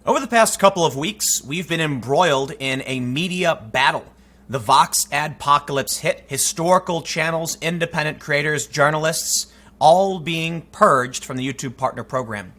Over the past couple of weeks, we've been embroiled in a media battle. The Vox adpocalypse hit, historical channels, independent creators, journalists, all being purged from the YouTube Partner Program.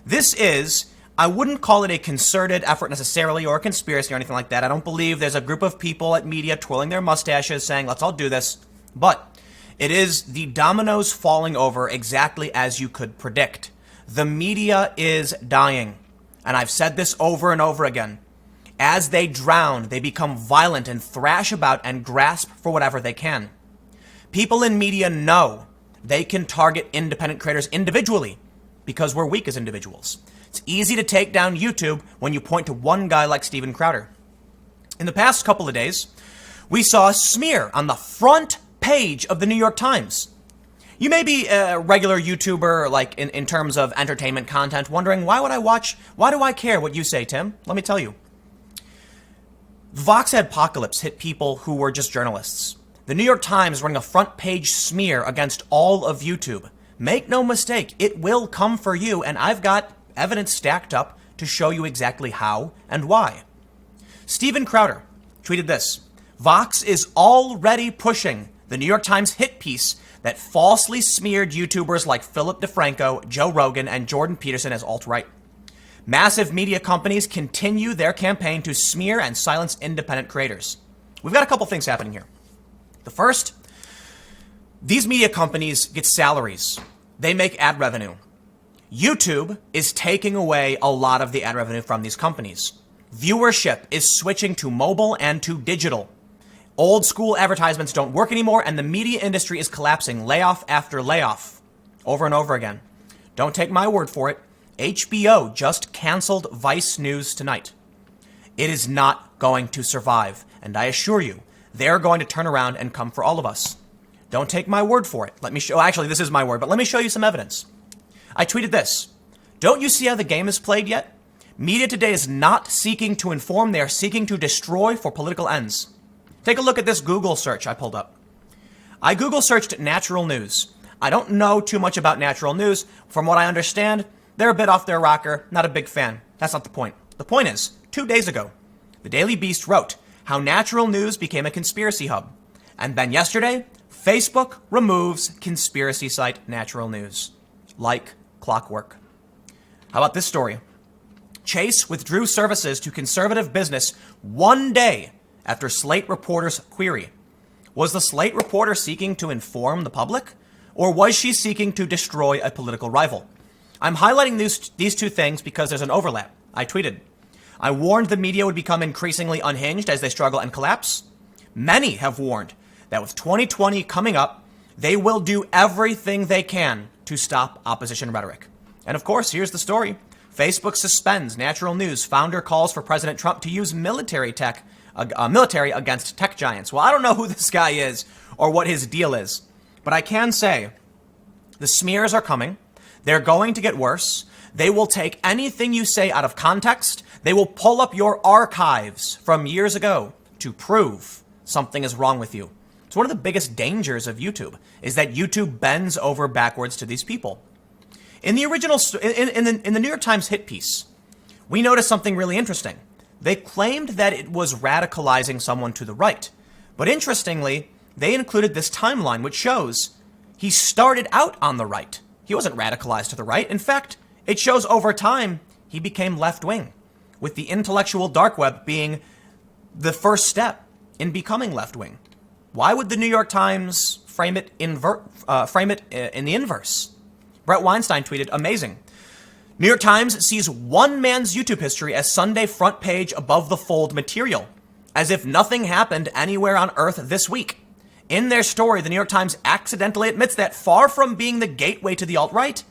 This is, I wouldn't call it a concerted effort necessarily or a conspiracy or anything like that. I don't believe there's a group of people at media twirling their mustaches saying, let's all do this. But it is the dominoes falling over exactly as you could predict. The media is dying. And I've said this over and over again. As they drown, they become violent and thrash about and grasp for whatever they can. People in media know they can target independent creators individually because we're weak as individuals. It's easy to take down YouTube when you point to one guy like Steven Crowder. In the past couple of days, we saw a smear on the front page of the New York Times. You may be a regular YouTuber, like in terms of entertainment content, wondering, why would I watch? Why do I care what you say, Tim? Let me tell you. Vox adpocalypse hit people who were just journalists. The New York Times running a front page smear against all of YouTube. Make no mistake, it will come for you, and I've got evidence stacked up to show you exactly how and why. Steven Crowder tweeted this: Vox is already pushing the New York Times hit piece that falsely smeared YouTubers like Philip Defranco, Joe Rogan, and Jordan Peterson as alt-right. Massive media companies continue their campaign to smear and silence independent creators. We've got a couple things happening here. The first, these media companies get salaries. They make ad revenue. YouTube is taking away a lot of the ad revenue from these companies. Viewership is switching to mobile and to digital. Old school advertisements don't work anymore, and the media industry is collapsing, layoff after layoff, over and over again. Don't take my word for it. HBO just canceled Vice News tonight. It is not going to survive, and I assure you, they're going to turn around and come for all of us. Don't take my word for it. Let me show, actually, this is my word, but let me show you some evidence. I tweeted this: don't you see how the game is played yet? Media today is not seeking to inform, they are seeking to destroy for political ends. Take a look at this Google search I pulled up. I Google searched natural news. I don't know too much about natural news. From what I understand, they're a bit off their rocker, not a big fan. That's not the point. The point is, 2 days ago, the Daily Beast wrote how natural news became a conspiracy hub. And then yesterday, Facebook removes conspiracy site Natural News. Like clockwork. How about this story? Chase withdrew services to conservative business 1 day after Slate reporter's query. Was the Slate reporter seeking to inform the public, or was she seeking to destroy a political rival? I'm highlighting these two things because there's an overlap. I tweeted, I warned the media would become increasingly unhinged as they struggle and collapse. Many have warned that with 2020 coming up, they will do everything they can to stop opposition rhetoric. And of course, here's the story. Facebook suspends Natural News. Founder calls for President Trump to use military against tech giants. Well, I don't know who this guy is or what his deal is, but I can say the smears are coming. They're going to get worse. They will take anything you say out of context. They will pull up your archives from years ago to prove something is wrong with you. It's one of the biggest dangers of YouTube is that YouTube bends over backwards to these people. In the original, in the New York Times hit piece, we noticed something really interesting. They claimed that it was radicalizing someone to the right. But interestingly, they included this timeline which shows he started out on the right. He wasn't radicalized to the right. In fact, it shows over time he became left-wing, with the intellectual dark web being the first step in becoming left-wing. Why would the New York Times frame it in the inverse? Brett Weinstein tweeted, amazing. New York Times sees one man's YouTube history as Sunday front page above the fold material, as if nothing happened anywhere on earth this week. In their story, the New York Times accidentally admits that far from being the gateway to the alt-right,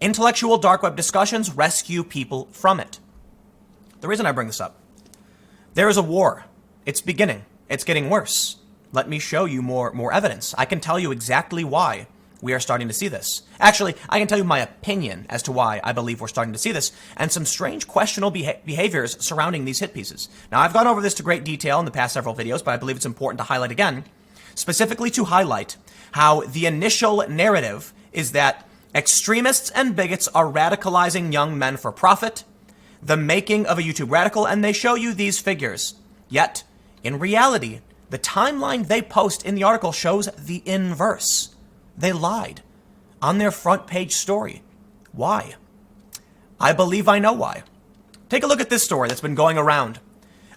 intellectual dark web discussions rescue people from it. The reason I bring this up, there is a war. It's beginning. It's getting worse. Let me show you more evidence. I can tell you exactly why we are starting to see this. Actually, I can tell you my opinion as to why I believe we're starting to see this, and some strange questionable behaviors surrounding these hit pieces. Now, I've gone over this to great detail in the past several videos, but I believe it's important to highlight again, specifically to highlight how the initial narrative is that extremists and bigots are radicalizing young men for profit. the making of a YouTube radical, and they show you these figures. Yet, in reality, the timeline they post in the article shows the inverse. They lied on their front page story. Why? I believe I know why. Take a look at this story that's been going around.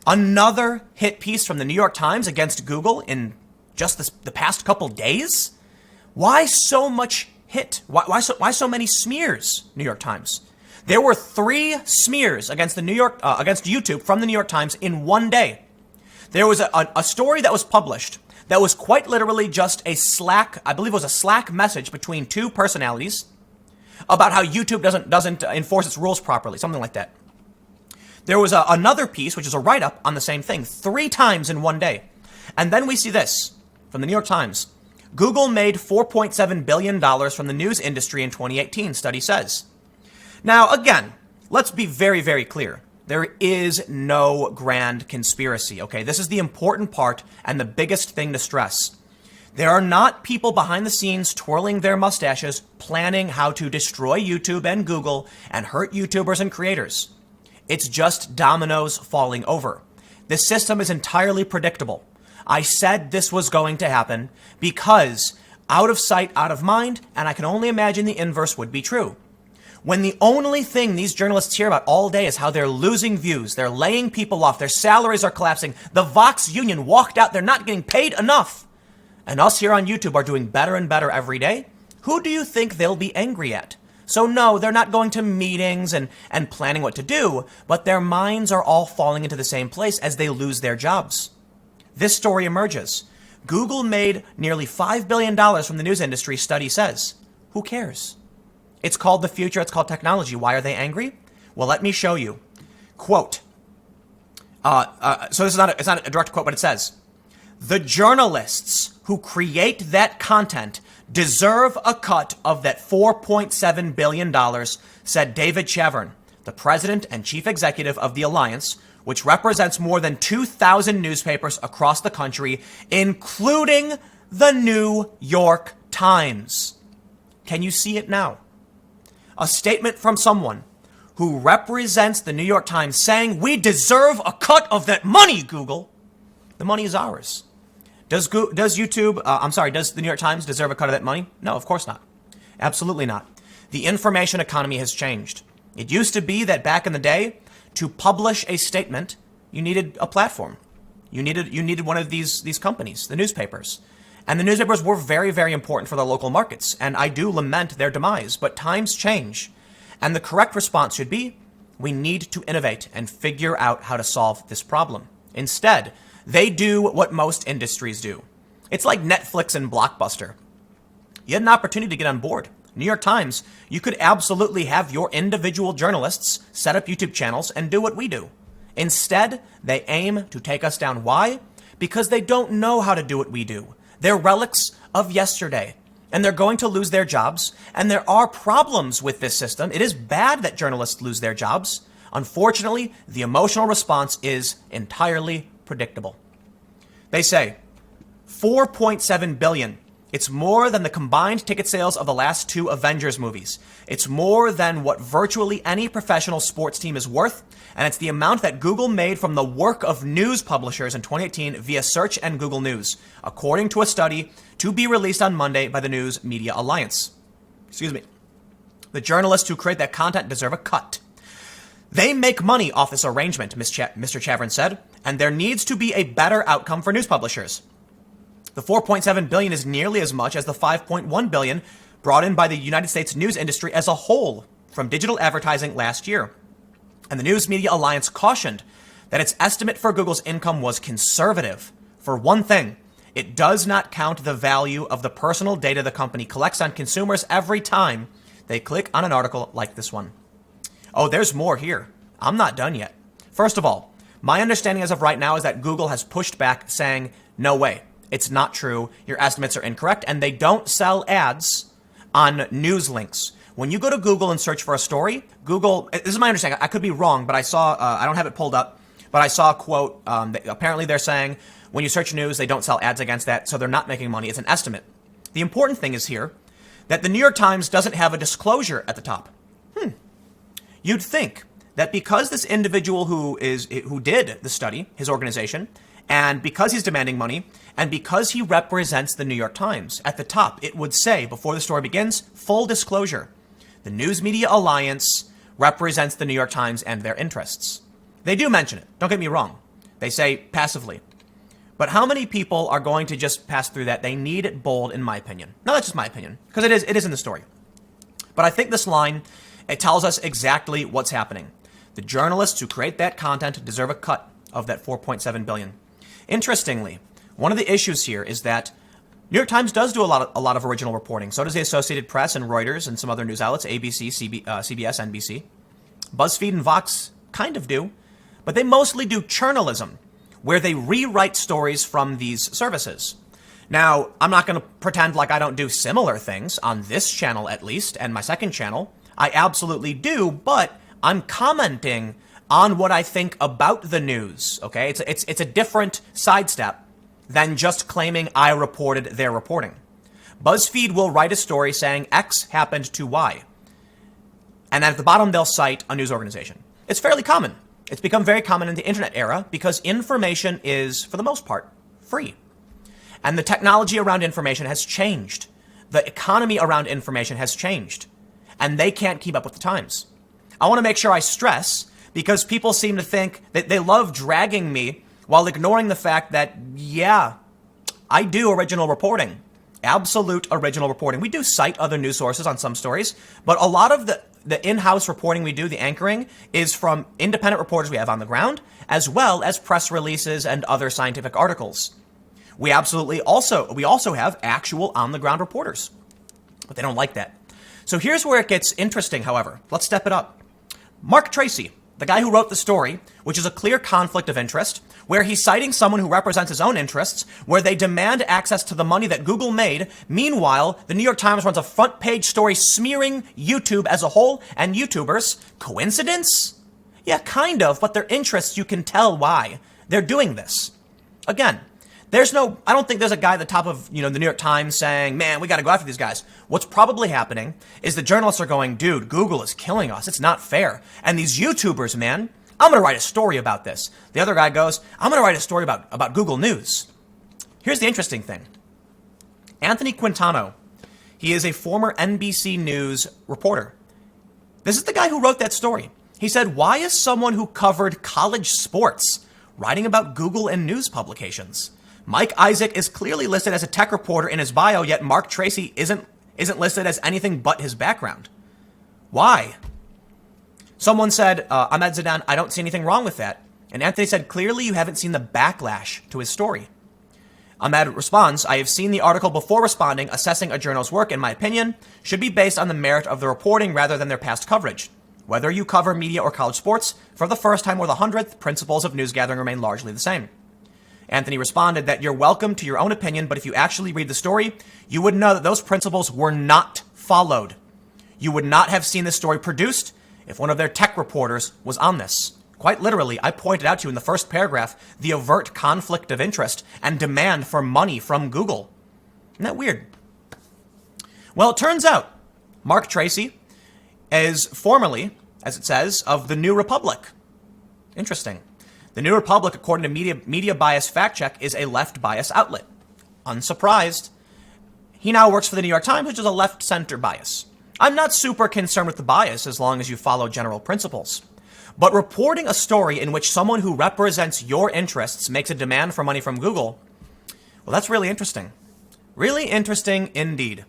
Another hit piece from the New York Times against Google in just the past couple days? Why so much hit? Why so many smears, New York Times? There were 3 smears against against YouTube from the New York Times in one day. There was a story that was published that was quite literally just a Slack, I believe it was a Slack message between 2 personalities about how YouTube doesn't enforce its rules properly, something like that. There was another piece, which is a write-up on the same thing, 3 times in one day. And then we see this from the New York Times. Google made $4.7 billion from the news industry in 2018, study says. Now, again, let's be very, very clear. There is no grand conspiracy, okay? This is the important part and the biggest thing to stress. There are not people behind the scenes twirling their mustaches, planning how to destroy YouTube and Google and hurt YouTubers and creators. It's just dominoes falling over. This system is entirely predictable. I said this was going to happen because out of sight, out of mind, and I can only imagine the inverse would be true. When the only thing these journalists hear about all day is how they're losing views, they're laying people off, their salaries are collapsing, the Vox union walked out, they're not getting paid enough, and us here on YouTube are doing better and better every day, who do you think they'll be angry at? So no, they're not going to meetings and planning what to do, but their minds are all falling into the same place as they lose their jobs. This story emerges. Google made nearly $5 billion from the news industry, study says. Who cares? It's called the future. It's called technology. Why are they angry? Well, let me show you. Quote. So it's not a direct quote, but it says, the journalists who create that content deserve a cut of that $4.7 billion, said David Chavern, the president and chief executive of the Alliance, which represents more than 2,000 newspapers across the country, including the New York Times. Can you see it now? A statement from someone who represents the New York Times saying, we deserve a cut of that money, Google. The money is ours. Does the New York Times deserve a cut of that money? No, of course not. Absolutely not. The information economy has changed. It used to be that back in the day, to publish a statement, you needed a platform. You needed one of these companies, the newspapers. And the newspapers were very, very important for the local markets, and I do lament their demise, but times change. And the correct response should be, we need to innovate and figure out how to solve this problem. Instead, they do what most industries do. It's like Netflix and Blockbuster. You had an opportunity to get on board. New York Times, you could absolutely have your individual journalists set up YouTube channels and do what we do. Instead, they aim to take us down. Why? Because they don't know how to do what we do. They're relics of yesterday, and they're going to lose their jobs, and there are problems with this system. It is bad that journalists lose their jobs. Unfortunately, the emotional response is entirely predictable. They say, $4.7 billion. It's more than the combined ticket sales of the last 2 Avengers movies. It's more than what virtually any professional sports team is worth, and it's the amount that Google made from the work of news publishers in 2018 via search and Google News, according to a study to be released on Monday by the News Media Alliance. Excuse me. The journalists who create that content deserve a cut. They make money off this arrangement, Mr. Chavern said, and there needs to be a better outcome for news publishers. The $4.7 billion is nearly as much as the $5.1 billion brought in by the United States news industry as a whole from digital advertising last year. And the News Media Alliance cautioned that its estimate for Google's income was conservative. For one thing, it does not count the value of the personal data the company collects on consumers every time they click on an article like this one. Oh, there's more here. I'm not done yet. First of all, my understanding as of right now is that Google has pushed back saying, no way. It's not true. Your estimates are incorrect. And they don't sell ads on news links. When you go to Google and search for a story, Google, this is my understanding. I could be wrong, but I saw, I don't have it pulled up, but I saw a quote. Apparently they're saying when you search news, they don't sell ads against that. So they're not making money. It's an estimate. The important thing is here that the New York Times doesn't have a disclosure at the top. You'd think that because this individual who did the study, his organization, and because he's demanding money, and because he represents the New York Times, at the top it would say, before the story begins, full disclosure, the News Media Alliance represents the New York Times and their interests. They do mention it, don't get me wrong. They say passively. But how many people are going to just pass through that? They need it bold, in my opinion. No, that's just my opinion, because it is in the story. But I think this line, it tells us exactly what's happening. The journalists who create that content deserve a cut of that $4.7 billion. Interestingly, one of the issues here is that New York Times does do a lot of original reporting. So does the Associated Press and Reuters and some other news outlets, ABC, CBS, NBC. BuzzFeed and Vox kind of do, but they mostly do journalism, where they rewrite stories from these services. Now, I'm not going to pretend like I don't do similar things on this channel, at least, and my second channel. I absolutely do, but I'm commenting on what I think about the news, okay? It's a different sidestep than just claiming I reported their reporting. BuzzFeed will write a story saying X happened to Y. And then at the bottom, they'll cite a news organization. It's fairly common. It's become very common in the internet era because information is, for the most part, free. And the technology around information has changed. The economy around information has changed. And they can't keep up with the times. I want to make sure I stress, because people seem to think that they love dragging me while ignoring the fact that, yeah, I do original reporting. Absolute original reporting. We do cite other news sources on some stories, but a lot of the in-house reporting we do, the anchoring, is from independent reporters we have on the ground, as well as press releases and other scientific articles. We also have actual on-the-ground reporters, but they don't like that. So here's where it gets interesting, however. Let's step it up. Mark Tracy, the guy who wrote the story, which is a clear conflict of interest, where he's citing someone who represents his own interests, where they demand access to the money that Google made. Meanwhile, the New York Times runs a front page story smearing YouTube as a whole and YouTubers. Coincidence? Yeah, kind of, but their interests, you can tell why they're doing this. Again, I don't think there's a guy at the top of, the New York Times saying, man, we got to go after these guys. What's probably happening is the journalists are going, dude, Google is killing us. It's not fair. And these YouTubers, man, I'm going to write a story about this. The other guy goes, I'm going to write a story about Google News. Here's the interesting thing. Anthony Quintano, he is a former NBC News reporter. This is the guy who wrote that story. He said, why is someone who covered college sports writing about Google and news publications? Mike Isaac is clearly listed as a tech reporter in his bio, yet Mark Tracy isn't listed as anything but his background. Why? Someone said, Ahmed Zidan, I don't see anything wrong with that. And Anthony said, clearly you haven't seen the backlash to his story. Ahmed responds, I have seen the article before responding. Assessing a journal's work, in my opinion, should be based on the merit of the reporting rather than their past coverage. Whether you cover media or college sports, for the first time or the 100th, principles of news gathering remain largely the same. Anthony responded that you're welcome to your own opinion, but if you actually read the story, you would know that those principles were not followed. You would not have seen this story produced if one of their tech reporters was on this. Quite literally, I pointed out to you in the first paragraph the overt conflict of interest and demand for money from Google. Isn't that weird? Well, it turns out Mark Tracy is formerly, as it says, of the New Republic. Interesting. The New Republic, according to Media Bias Fact Check, is a left bias outlet. Unsurprised. He now works for the New York Times, which is a left-center bias. I'm not super concerned with the bias as long as you follow general principles. But reporting a story in which someone who represents your interests makes a demand for money from Google, well, that's really interesting. Really interesting indeed.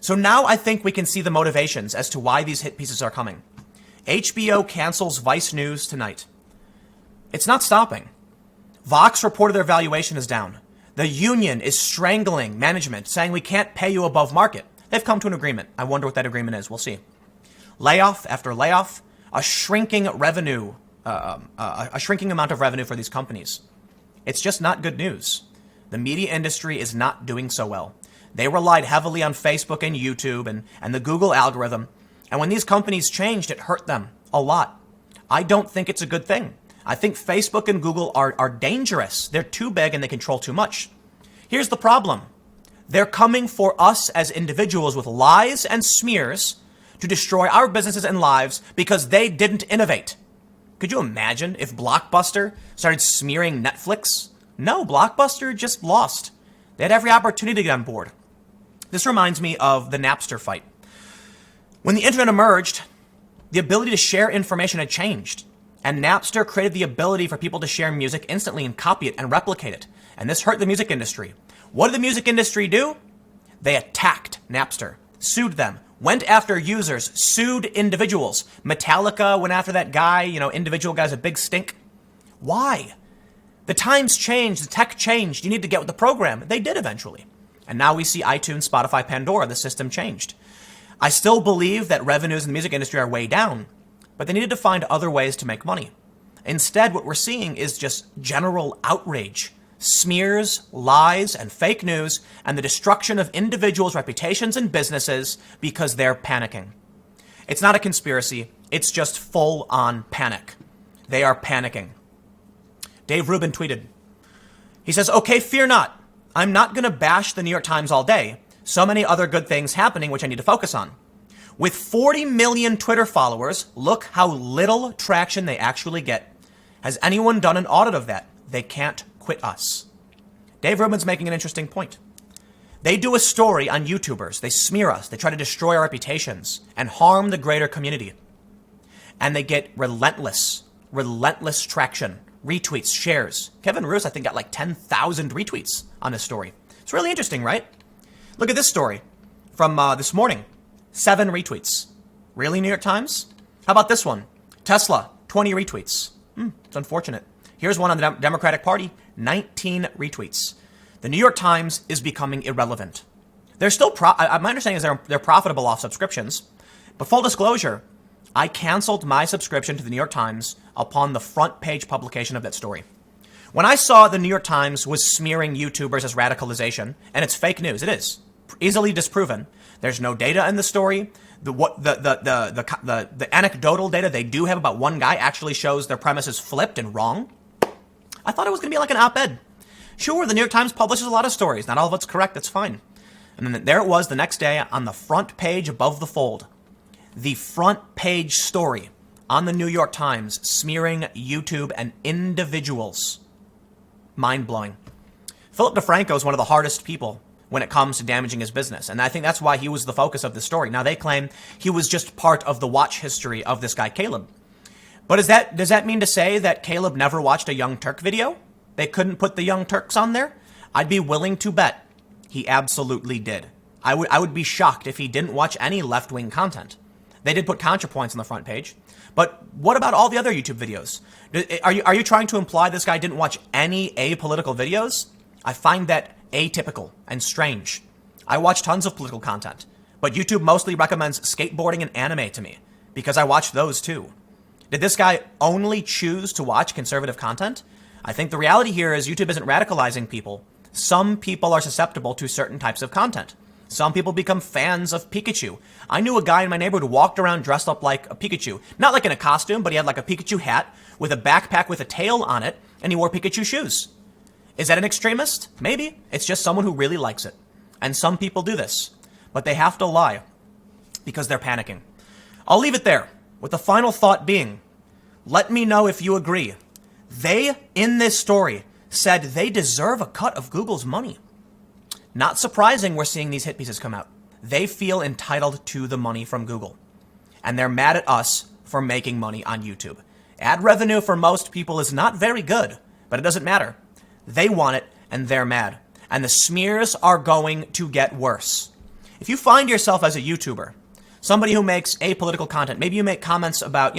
So now I think we can see the motivations as to why these hit pieces are coming. HBO cancels Vice News tonight. It's not stopping. Vox reported their valuation is down. The union is strangling management, saying we can't pay you above market. They've come to an agreement. I wonder what that agreement is. We'll see. Layoff after layoff, a shrinking revenue, a shrinking amount of revenue for these companies. It's just not good news. The media industry is not doing so well. They relied heavily on Facebook and YouTube and the Google algorithm. And when these companies changed, it hurt them a lot. I don't think it's a good thing. I think Facebook and Google are dangerous. They're too big and they control too much. Here's the problem. They're coming for us as individuals with lies and smears to destroy our businesses and lives because they didn't innovate. Could you imagine if Blockbuster started smearing Netflix? No, Blockbuster just lost. They had every opportunity to get on board. This reminds me of the Napster fight. When the internet emerged, the ability to share information had changed. And Napster created the ability for people to share music instantly and copy it and replicate it. And this hurt the music industry. What did the music industry do? They attacked Napster, sued them, went after users, sued individuals. Metallica went after that guy, individual guy's a big stink. Why? The times changed, the tech changed, you need to get with the program. They did eventually. And now we see iTunes, Spotify, Pandora, the system changed. I still believe that revenues in the music industry are way down, but they needed to find other ways to make money. Instead, what we're seeing is just general outrage, smears, lies, and fake news, and the destruction of individuals' reputations and businesses because they're panicking. It's not a conspiracy, it's just full-on panic. They are panicking. Dave Rubin tweeted, he says, "Okay, fear not. I'm not going to bash the New York Times all day. So many other good things happening which I need to focus on. With 40 million Twitter followers, look how little traction they actually get. Has anyone done an audit of that? They can't quit us." Dave Rubin's making an interesting point. They do a story on YouTubers. They smear us. They try to destroy our reputations and harm the greater community. And they get relentless traction, retweets, shares. Kevin Roos, I think, got like 10,000 retweets on this story. It's really interesting, right? Look at this story from this morning. 7 retweets. Really, New York Times? How about this one? Tesla, 20 retweets. It's unfortunate. Here's one on the Democratic Party, 19 retweets. The New York Times is becoming irrelevant. They're still, my understanding is they're profitable off subscriptions. But full disclosure, I canceled my subscription to the New York Times upon the front page publication of that story. When I saw the New York Times was smearing YouTubers as radicalization, and it's fake news, it is easily disproven. There's no data in the story. The anecdotal data they do have about one guy actually shows their premise is flipped and wrong. I thought it was going to be like an op-ed. Sure, the New York Times publishes a lot of stories. Not all of it's correct. That's fine. And then there it was the next day on the front page above the fold. The front page story on the New York Times smearing YouTube and individuals. Mind-blowing. Philip Defranco is one of the hardest people when it comes to damaging his business. And I think that's why he was the focus of the story. Now, they claim he was just part of the watch history of this guy, Caleb. But does that mean to say that Caleb never watched a Young Turk video? They couldn't put the Young Turks on there? I'd be willing to bet he absolutely did. I would be shocked if he didn't watch any left-wing content. They did put ContraPoints on the front page. But what about all the other YouTube videos? Are you trying to imply this guy didn't watch any apolitical videos? I find that atypical and strange. I watch tons of political content, but YouTube mostly recommends skateboarding and anime to me because I watch those too. Did this guy only choose to watch conservative content? I think the reality here is YouTube isn't radicalizing people. Some people are susceptible to certain types of content. Some people become fans of Pikachu. I knew a guy in my neighborhood who walked around dressed up like a Pikachu. Not like in a costume, but he had like a Pikachu hat with a backpack with a tail on it, and he wore Pikachu shoes. Is that an extremist? Maybe. It's just someone who really likes it. And some people do this. But they have to lie because they're panicking. I'll leave it there with the final thought being, let me know if you agree. They, in this story, said they deserve a cut of Google's money. Not surprising we're seeing these hit pieces come out. They feel entitled to the money from Google. And they're mad at us for making money on YouTube. Ad revenue for most people is not very good, but it doesn't matter. They want it, and they're mad. And the smears are going to get worse. If you find yourself as a YouTuber, somebody who makes apolitical content, maybe you make comments about,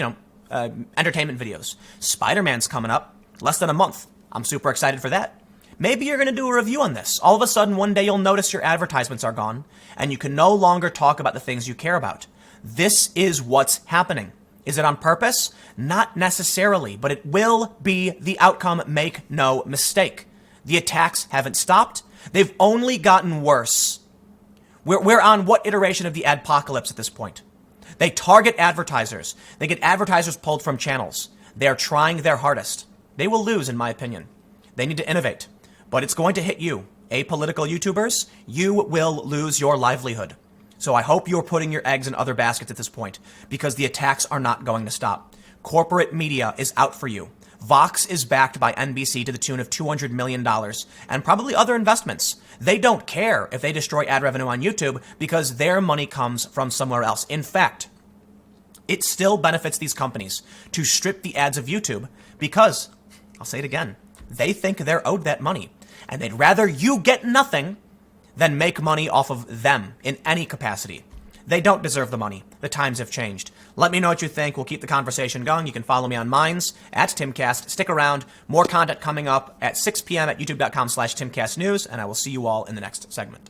entertainment videos. Spider-Man's coming up, less than a month. I'm super excited for that. Maybe you're going to do a review on this. All of a sudden, one day you'll notice your advertisements are gone, and you can no longer talk about the things you care about. This is what's happening. Is it on purpose? Not necessarily, but it will be the outcome, make no mistake. The attacks haven't stopped. They've only gotten worse. We're on what iteration of the adpocalypse at this point? They target advertisers. They get advertisers pulled from channels. They're trying their hardest. They will lose, in my opinion. They need to innovate. But it's going to hit you. Apolitical YouTubers, you will lose your livelihood. So I hope you're putting your eggs in other baskets at this point, because the attacks are not going to stop. Corporate media is out for you. Vox is backed by NBC to the tune of $200 million and probably other investments. They don't care if they destroy ad revenue on YouTube because their money comes from somewhere else. In fact, it still benefits these companies to strip the ads of YouTube because, I'll say it again, they think they're owed that money. And they'd rather you get nothing than make money off of them in any capacity. They don't deserve the money. The times have changed. Let me know what you think. We'll keep the conversation going. You can follow me on Minds at Timcast. Stick around. More content coming up at 6 p.m. at youtube.com/TimcastNews, and I will see you all in the next segment.